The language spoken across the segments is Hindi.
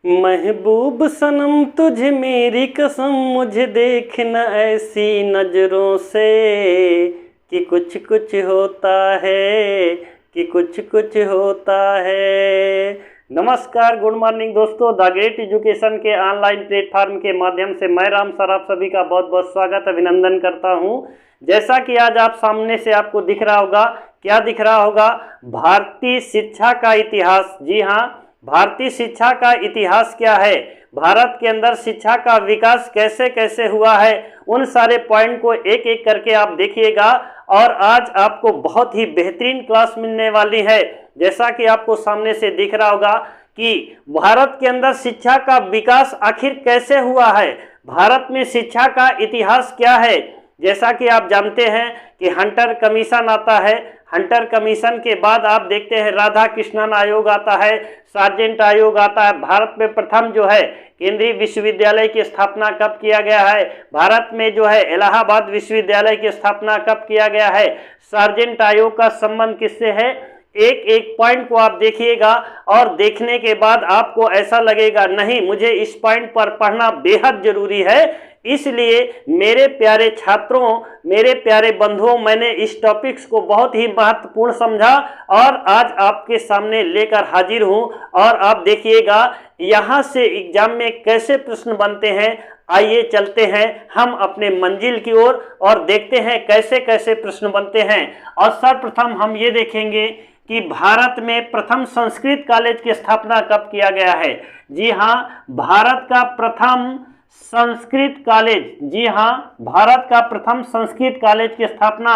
महबूब सनम तुझे मेरी कसम, मुझे देखना ऐसी नजरों से कि कुछ कुछ होता है, कि कुछ कुछ होता है। नमस्कार, गुड मॉर्निंग दोस्तों। द ग्रेट एजुकेशन के ऑनलाइन प्लेटफॉर्म के माध्यम से मैं राम सर आप सभी का बहुत बहुत स्वागत अभिनंदन करता हूं। जैसा कि आज आप सामने से आपको दिख रहा होगा, क्या दिख रहा होगा? भारतीय शिक्षा का इतिहास। जी हाँ, भारतीय शिक्षा का इतिहास क्या है, भारत के अंदर शिक्षा का विकास कैसे कैसे हुआ है, उन सारे पॉइंट को एक एक करके आप देखिएगा। और आज आपको बहुत ही बेहतरीन क्लास मिलने वाली है। जैसा कि आपको सामने से दिख रहा होगा कि भारत के अंदर शिक्षा का विकास आखिर कैसे हुआ है, भारत में शिक्षा का इतिहास क्या है। जैसा कि आप जानते हैं कि हंटर कमीशन आता है, हंटर कमीशन के बाद आप देखते हैं राधा कृष्णन आयोग आता है, सार्जेंट आयोग आता है। भारत में प्रथम जो है केंद्रीय विश्वविद्यालय की स्थापना कब किया गया है, भारत में जो है इलाहाबाद विश्वविद्यालय की स्थापना कब किया गया है। सार्जेंट आयोग का संबंध किससे है, एक एक पॉइंट को आप देखिएगा और देखने के बाद आपको ऐसा लगेगा नहीं, मुझे इस पॉइंट पर पढ़ना बेहद जरूरी है। इसलिए मेरे प्यारे छात्रों, मेरे प्यारे बंधुओं, मैंने इस टॉपिक्स को बहुत ही महत्वपूर्ण समझा और आज आपके सामने लेकर हाजिर हूं। और आप देखिएगा यहां से एग्जाम में कैसे प्रश्न बनते हैं। आइए चलते हैं हम अपने मंजिल की ओर और देखते हैं कैसे कैसे प्रश्न बनते हैं। और सर्वप्रथम हम ये देखेंगे कि भारत में प्रथम संस्कृत कॉलेज की स्थापना कब किया गया है। जी हाँ, भारत का प्रथम संस्कृत कॉलेज, जी हाँ, भारत का प्रथम संस्कृत कॉलेज की स्थापना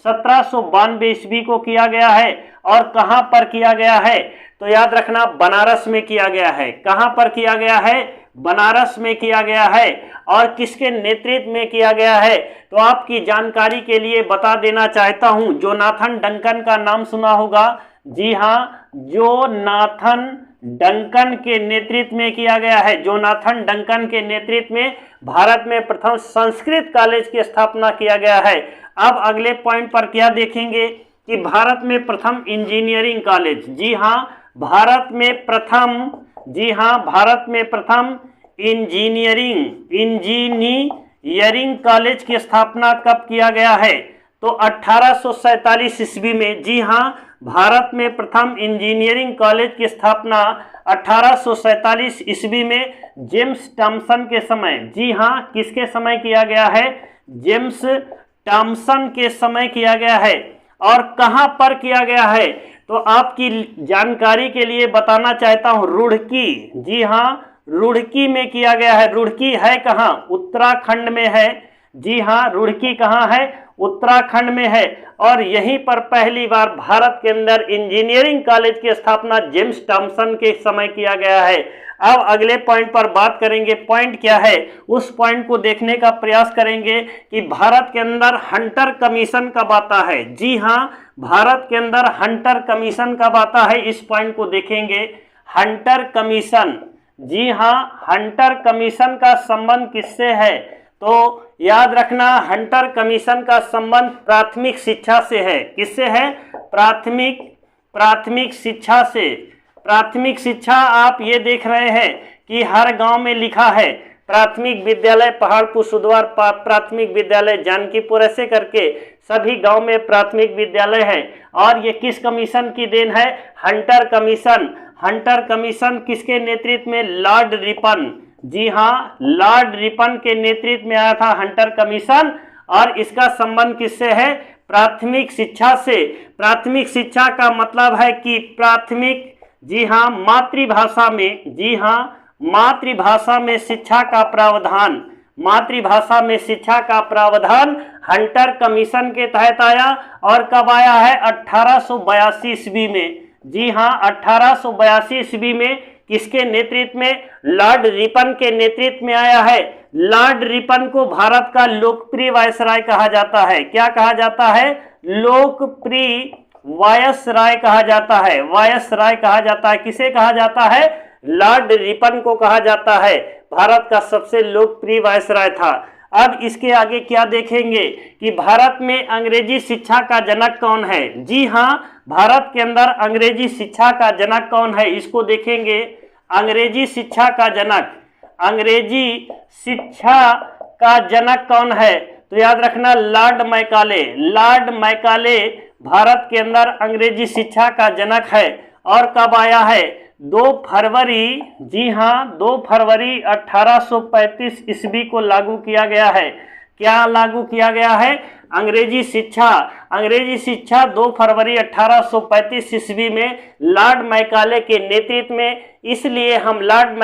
1792 ईस्वी को किया गया है। और कहां पर किया गया है, तो याद रखना बनारस में किया गया है। कहां पर किया गया है, बनारस में किया गया है। और किसके नेतृत्व में किया गया है, तो आपकी जानकारी के लिए बता देना चाहता हूं, जोनाथन डंकन का नाम सुना होगा। जी हाँ, जोनाथन डंकन के नेतृत्व में किया गया है। जोनाथन डंकन के नेतृत्व में भारत में प्रथम संस्कृत कॉलेज की स्थापना किया गया है। अब अगले पॉइंट पर क्या देखेंगे कि भारत में प्रथम इंजीनियरिंग कॉलेज। जी हाँ, भारत में प्रथम, जी हाँ, भारत में प्रथम इंजीनियरिंग कॉलेज की स्थापना कब किया गया है, तो 1847 ईस्वी में। जी हाँ, भारत में प्रथम इंजीनियरिंग कॉलेज की स्थापना 1847 ईस्वी में जेम्स टॉमसन के समय। जी हाँ, किसके समय किया गया है, जेम्स टॉमसन के समय किया गया है। और कहां पर किया गया है, तो आपकी जानकारी के लिए बताना चाहता हूं, रुड़की। जी हाँ, रुड़की में किया गया है। रुड़की है कहां, उत्तराखंड में है। जी हाँ, रुड़की कहां है, उत्तराखंड में है। और यहीं पर पहली बार भारत के अंदर इंजीनियरिंग कॉलेज की स्थापना जेम्स टॉमसन के समय किया गया है। अब अगले पॉइंट पर बात करेंगे। पॉइंट क्या है, उस पॉइंट को देखने का प्रयास करेंगे कि भारत के अंदर हंटर कमीशन कब आता है। जी हाँ, भारत के अंदर हंटर कमीशन कब आता है, इस पॉइंट को देखेंगे। हंटर कमीशन, जी हाँ, हंटर कमीशन का संबंध किससे है, तो याद रखना हंटर कमीशन का संबंध प्राथमिक शिक्षा से है। किससे है, प्राथमिक शिक्षा से। प्राथमिक शिक्षा आप ये देख रहे हैं कि हर गांव में लिखा है प्राथमिक विद्यालय पहाड़पुर सुधवार, प्राथमिक विद्यालय जानकीपुर, ऐसे करके सभी गांव में प्राथमिक विद्यालय है। और ये किस कमीशन की देन है, हंटर कमीशन। हंटर कमीशन किसके नेतृत्व में, लॉर्ड रिपन। जी हाँ, लॉर्ड रिपन के नेतृत्व में आया था हंटर कमीशन। और इसका संबंध किससे है, प्राथमिक शिक्षा से। प्राथमिक शिक्षा का मतलब है कि प्राथमिक, जी हाँ, मातृभाषा में, जी हाँ, मातृभाषा में शिक्षा का प्रावधान, मातृभाषा में शिक्षा का प्रावधान हंटर कमीशन के तहत आया। और कब आया है, 1882 ईस्वी में। जी हाँ, 1882 ईस्वी में किसके नेतृत्व में, लॉर्ड रिपन के नेतृत्व में आया है। लॉर्ड रिपन को भारत का लोकप्रिय वायसराय कहा जाता है। क्या कहा जाता है, लोकप्रिय वायसराय कहा जाता है। वायसराय कहा जाता है, किसे कहा जाता है, लॉर्ड रिपन को कहा जाता है। भारत का सबसे लोकप्रिय वायसराय था। अब इसके आगे क्या देखेंगे कि भारत में अंग्रेजी शिक्षा का जनक कौन है। जी हाँ, भारत के अंदर अंग्रेजी शिक्षा का जनक कौन है, इसको देखेंगे। अंग्रेजी शिक्षा का जनक, अंग्रेजी शिक्षा का जनक कौन है? तो याद रखना Lord Macaulay. Lord Macaulay Bharat के अंदर अंग्रेजी शिक्षा का जनक है। और कब आया है? 2 फरवरी, जी हाँ 2 फरवरी 1835 ईस्वी को लागू किया गया है। क्या लागू किया गया है? अंग्रेजी शिक्षा। अंग्रेजी शिक्षा 2 फरवरी 1835 ईस्वी में लॉर्ड मैकाले के नेतृत्व में, इसलिए हम लॉर्ड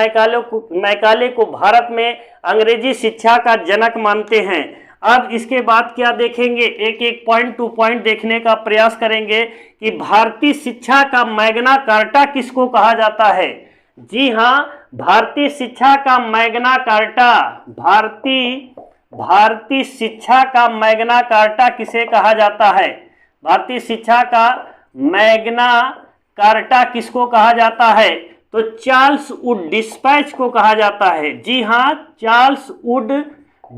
मैकाले को भारत में अंग्रेजी शिक्षा का जनक मानते हैं। अब इसके बाद क्या देखेंगे, एक एक पॉइंट टू पॉइंट देखने का प्रयास करेंगे कि भारतीय शिक्षा का मैग्ना कार्टा किसको कहा जाता है। जी हाँ, भारतीय शिक्षा का मैग्ना कार्टा, भारतीय शिक्षा का मैग्ना कार्टा किसे कहा जाता है? भारतीय शिक्षा का मैग्ना कार्टा किसको कहा जाता है? तो चार्ल्स वुड डिस्पैच को कहा जाता है। जी हाँ, चार्ल्स वुड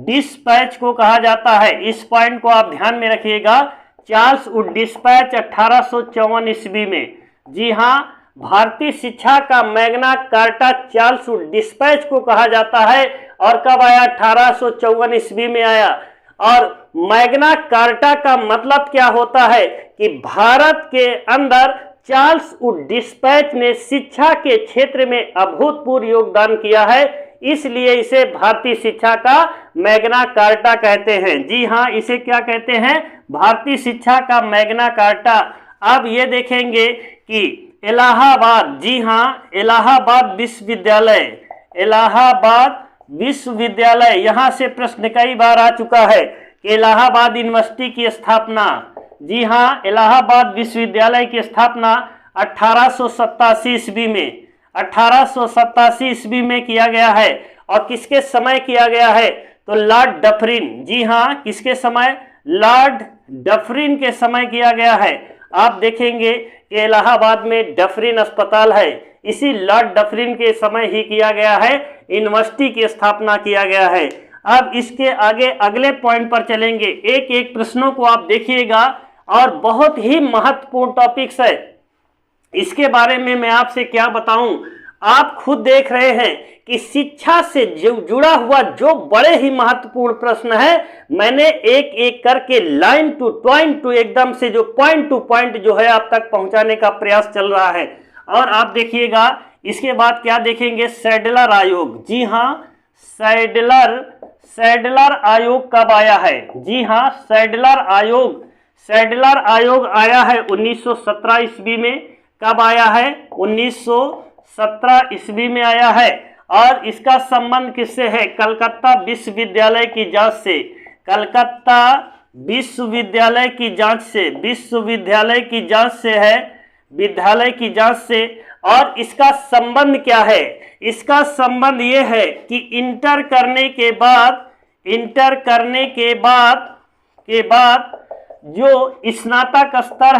डिस्पैच को कहा जाता है। इस पॉइंट को आप ध्यान में रखिएगा। चार्ल्स वुड डिस्पैच 1854 ईस्वी में। जी हाँ, भारतीय शिक्षा का Magna carta Charles Wood dispatch को कहा जाता है। और कब आया? 1854 ईस्वी में आया। और मैग्ना कार्टा का मतलब क्या होता है कि भारत के अंदर चार्ल्स वुड डिस्पैच ने शिक्षा के क्षेत्र में अभूतपूर्व योगदान किया है, इसलिए इसे भारतीय शिक्षा का मैग्ना कार्टा कहते हैं। जी हाँ, इसे क्या कहते हैं? भारतीय शिक्षा का मैग्ना कार्टा। अब ये देखेंगे कि इलाहाबाद, जी हाँ इलाहाबाद विश्वविद्यालय, इलाहाबाद विश्वविद्यालय, यहाँ से प्रश्न कई बार आ चुका है कि इलाहाबाद यूनिवर्सिटी की स्थापना, जी हाँ इलाहाबाद विश्वविद्यालय की स्थापना 1887 ईस्वी में, 1887 ईस्वी में किया गया है। और किसके समय किया गया है? तो लॉर्ड डफरिन, जी हाँ किसके समय? लॉर्ड डफरिन के समय किया गया है। आप देखेंगे कि इलाहाबाद में डफरिन अस्पताल है, इसी लॉर्ड डफरिन के समय ही किया गया है, यूनिवर्सिटी की स्थापना किया गया है। अब इसके आगे अगले पॉइंट पर चलेंगे। एक एक प्रश्नों को आप देखिएगा और बहुत ही महत्वपूर्ण टॉपिक्स है, इसके बारे में मैं आपसे क्या बताऊं। आप खुद देख रहे हैं कि शिक्षा से जुड़ा हुआ जो बड़े ही महत्वपूर्ण प्रश्न है, मैंने एक एक करके लाइन टू पॉइंट टू एकदम से जो पॉइंट टू पॉइंट जो है आप तक पहुंचाने का प्रयास चल रहा है। और आप देखिएगा इसके बाद क्या देखेंगे? सैडलर आयोग। जी हाँ, सैडलर आयोग कब आया है? जी हाँ, सैडलर आयोग आया है 1917 ईस्वी में। कब आया है? 1917 ईस्वी में आया है। और इसका संबंध किससे है? कलकत्ता विश्वविद्यालय की जांच से, कलकत्ता विश्वविद्यालय की जांच से, विश्वविद्यालय की जांच से है, विद्यालय की जांच से। और इसका संबंध क्या है? इसका संबंध ये है कि इंटर करने के बाद जो स्नातक स्तर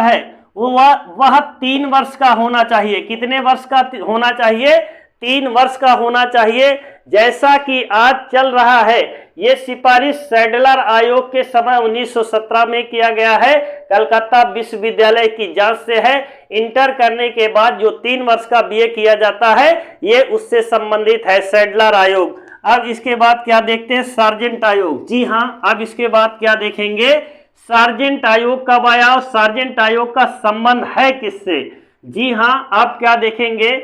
है वह 3 वर्ष का होना चाहिए। कितने वर्ष का होना चाहिए? 3 वर्ष का होना चाहिए। जैसा कि आज चल रहा है, ये सिफारिश सैडलर आयोग के समय 1917 में किया गया है, कलकत्ता विश्वविद्यालय की जांच से है। इंटर करने के बाद जो 3 वर्ष का बीए किया जाता है, ये उससे संबंधित है, सैडलर आयोग। अब इसके बाद क्या देखते हैं? सार्जेंट आयोग। जी हाँ, अब इसके बाद क्या देखेंगे? सार्जेंट आयोग कब आया और सार्जेंट आयोग का संबंध है किससे? जी हाँ, आप क्या देखेंगे?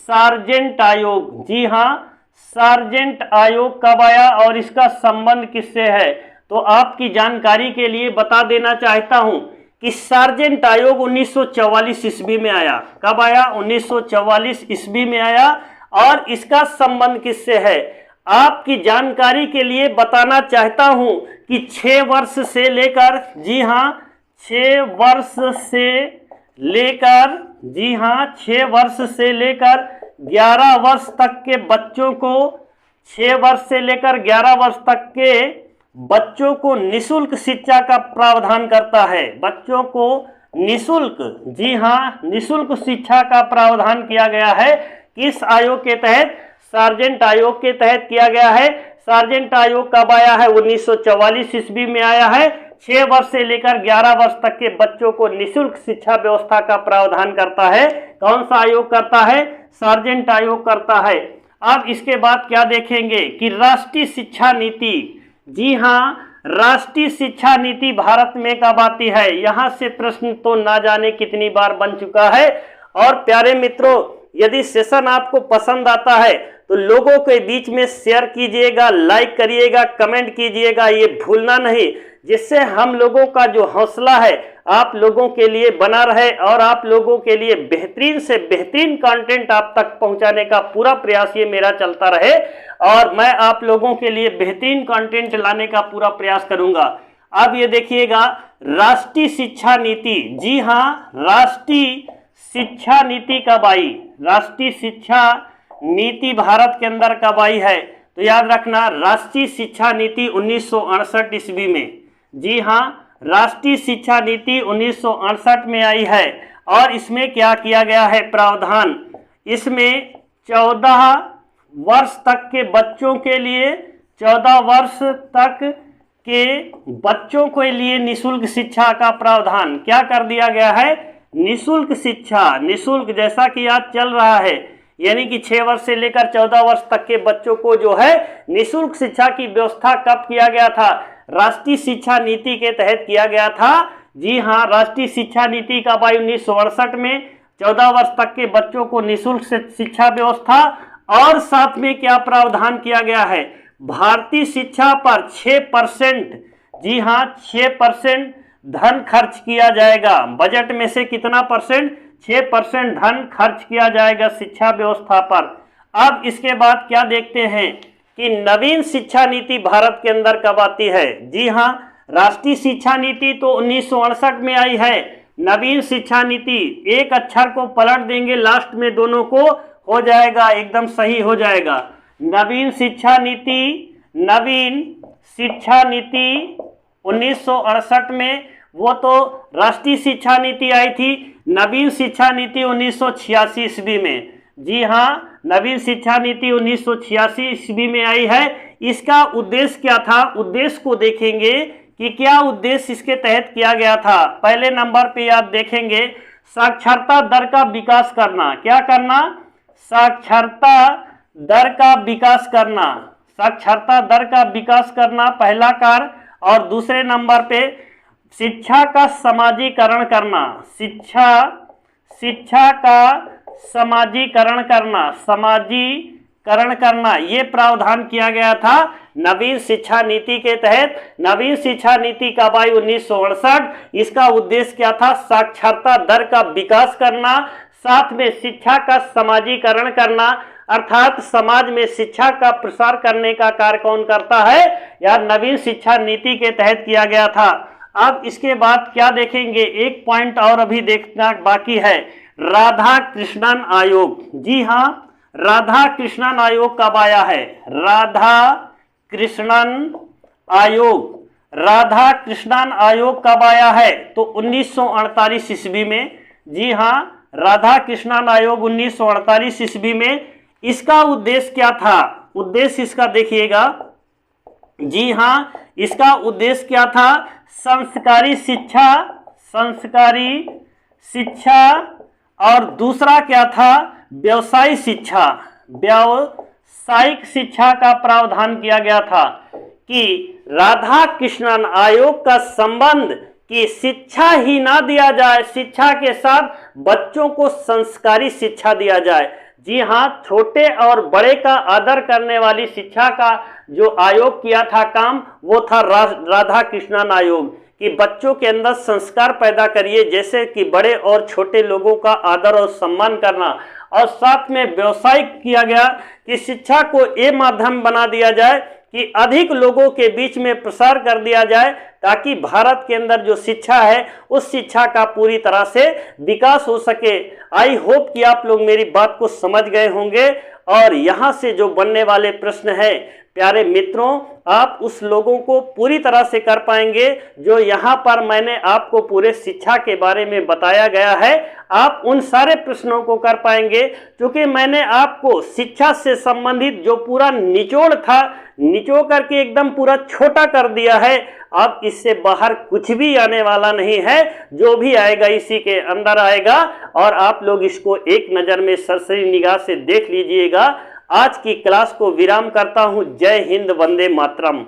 सार्जेंट आयोग। जी हाँ, सार्जेंट आयोग कब आया और इसका संबंध किससे है? तो आपकी जानकारी के लिए बता देना चाहता हूं कि सार्जेंट आयोग 1944 ईस्वी में आया। कब आया? 1944 ईस्वी में आया। और इसका संबंध किससे है? आपकी जानकारी के लिए बताना चाहता हूं कि 6 वर्ष से लेकर, जी हाँ 6 वर्ष से लेकर, जी हाँ 6 वर्ष से लेकर 11 वर्ष तक के बच्चों को, 6 वर्ष से लेकर 11 वर्ष तक के बच्चों को निःशुल्क शिक्षा का प्रावधान करता है। बच्चों को निःशुल्क, जी हाँ निःशुल्क शिक्षा का प्रावधान किया गया है। किस आयोग के तहत? सार्जेंट आयोग के तहत किया गया है। सार्जेंट आयोग कब आया है? 1944 ईस्वी में आया है। 6 वर्ष से लेकर 11 वर्ष तक के बच्चों को निःशुल्क शिक्षा व्यवस्था का प्रावधान करता है। कौन सा आयोग करता है? सार्जेंट आयोग करता है। अब इसके बाद क्या देखेंगे कि राष्ट्रीय शिक्षा नीति, जी हाँ, राष्ट्रीय शिक्षा नीति भारत में कब आती है? यहाँ से प्रश्न तो ना जाने कितनी बार बन चुका है। और प्यारे मित्रों, यदि सेशन आपको पसंद आता है तो लोगों के बीच में शेयर कीजिएगा, लाइक करिएगा, कमेंट कीजिएगा, ये भूलना नहीं, जिससे हम लोगों का जो हौसला है आप लोगों के लिए बना रहे और आप लोगों के लिए बेहतरीन से बेहतरीन कंटेंट आप तक पहुंचाने का पूरा प्रयास ये मेरा चलता रहे और मैं आप लोगों के लिए बेहतरीन कंटेंट लाने का पूरा प्रयास करूंगा। अब ये देखिएगा, राष्ट्रीय शिक्षा नीति, जी हाँ, राष्ट्रीय शिक्षा नीति कब आई? राष्ट्रीय शिक्षा नीति भारत के अंदर कब आई है? तो याद रखना, राष्ट्रीय शिक्षा नीति 1968 ईस्वी में, जी हाँ, राष्ट्रीय शिक्षा नीति 1968 में आई है। और इसमें क्या किया गया है प्रावधान? इसमें 14 वर्ष तक के बच्चों के लिए, 14 वर्ष तक के बच्चों के लिए निःशुल्क शिक्षा का प्रावधान क्या कर दिया गया है? निःशुल्क शिक्षा, निःशुल्क, जैसा कि आज चल रहा है, यानी कि 6 वर्ष से लेकर 14 वर्ष तक के बच्चों को जो है निःशुल्क शिक्षा की व्यवस्था कब किया गया था? राष्ट्रीय शिक्षा नीति के तहत किया गया था। जी हाँ, राष्ट्रीय शिक्षा नीति का 1968 में 14 वर्ष तक के बच्चों को निःशुल्क शिक्षा व्यवस्था और साथ में क्या प्रावधान किया गया है? भारतीय शिक्षा पर 6%, जी हाँ, 6% धन खर्च किया जाएगा। बजट में से कितना परसेंट? 6% धन खर्च किया जाएगा शिक्षा व्यवस्था पर। अब इसके बाद क्या देखते हैं कि नवीन शिक्षा नीति भारत के अंदर कब आती है? जी हाँ, राष्ट्रीय शिक्षा नीति तो 1968 में आई है। नवीन शिक्षा नीति, एक अक्षर को पलट देंगे लास्ट में दोनों को, हो जाएगा, एकदम सही हो जाएगा। नवीन शिक्षा नीति, नवीन शिक्षा नीति 1968 में, वो तो राष्ट्रीय शिक्षा नीति आई थी। नवीन शिक्षा नीति 1986 ईस्वी में, जी हाँ, नवीन शिक्षा नीति 1986 ईस्वी में आई है। इसका उद्देश्य क्या था? उद्देश्य को देखेंगे कि क्या उद्देश्य इसके तहत किया गया था। पहले नंबर पे आप देखेंगे, साक्षरता दर का विकास करना। क्या करना? साक्षरता दर का विकास करना, साक्षरता दर का विकास करना पहला कार्य। और दूसरे नंबर पे शिक्षा का समाजीकरण करना, शिक्षा का समाजीकरण करना, समाजीकरण करना, ये प्रावधान किया गया था नवीन शिक्षा नीति के तहत। नवीन शिक्षा नीति का 1968, इसका उद्देश्य क्या था? साक्षरता दर का विकास करना, साथ में शिक्षा का समाजीकरण करना, अर्थात समाज में शिक्षा का प्रसार करने का कार्य कौन करता है? यह नवीन शिक्षा नीति के तहत किया गया था। अब इसके बाद क्या देखेंगे, एक पॉइंट और अभी देखना बाकी है, राधा कृष्णन आयोग। जी हाँ, राधा कृष्णन आयोग कब आया है? राधा कृष्णन आयोग, राधा कृष्णन आयोग कब आया है? तो 1948 ईस्वी में। जी हाँ, राधा कृष्णन आयोग 1948 ईस्वी में। इसका उद्देश्य क्या था? उद्देश्य इसका देखिएगा, जी हाँ, इसका उद्देश्य क्या था? संस्कारी शिक्षा, संस्कारी शिक्षा, और दूसरा क्या था? व्यवसायिक शिक्षा, व्यावसायिक शिक्षा का प्रावधान किया गया था कि राधा कृष्णन आयोग का संबंध कि शिक्षा ही ना दिया जाए, शिक्षा के साथ बच्चों को संस्कारी शिक्षा दिया जाए। जी हाँ, छोटे और बड़े का आदर करने वाली शिक्षा का जो आयोग किया था काम, वो था राधा कृष्णन आयोग, कि बच्चों के अंदर संस्कार पैदा करिए, जैसे कि बड़े और छोटे लोगों का आदर और सम्मान करना। और साथ में व्यवसायिक किया गया कि शिक्षा को ये माध्यम बना दिया जाए कि अधिक लोगों के बीच में प्रसार कर दिया जाए, ताकि भारत के अंदर जो शिक्षा है उस शिक्षा का पूरी तरह से विकास हो सके। आई होप कि आप लोग मेरी बात को समझ गए होंगे। और यहाँ से जो बनने वाले प्रश्न है प्यारे मित्रों, आप उस लोगों को पूरी तरह से कर पाएंगे जो यहाँ पर मैंने आपको पूरे शिक्षा के बारे में बताया गया है। आप उन सारे प्रश्नों को कर पाएंगे क्योंकि मैंने आपको शिक्षा से संबंधित जो पूरा निचोड़ था, निचोड़ करके एकदम पूरा छोटा कर दिया है। अब इससे बाहर कुछ भी आने वाला नहीं है, जो भी आएगा इसी के अंदर आएगा और आप लोग इसको एक नज़र में सरसरी निगाह से देख लीजिएगा। आज की क्लास को विराम करता हूं। जय हिंद, वंदे मातरम।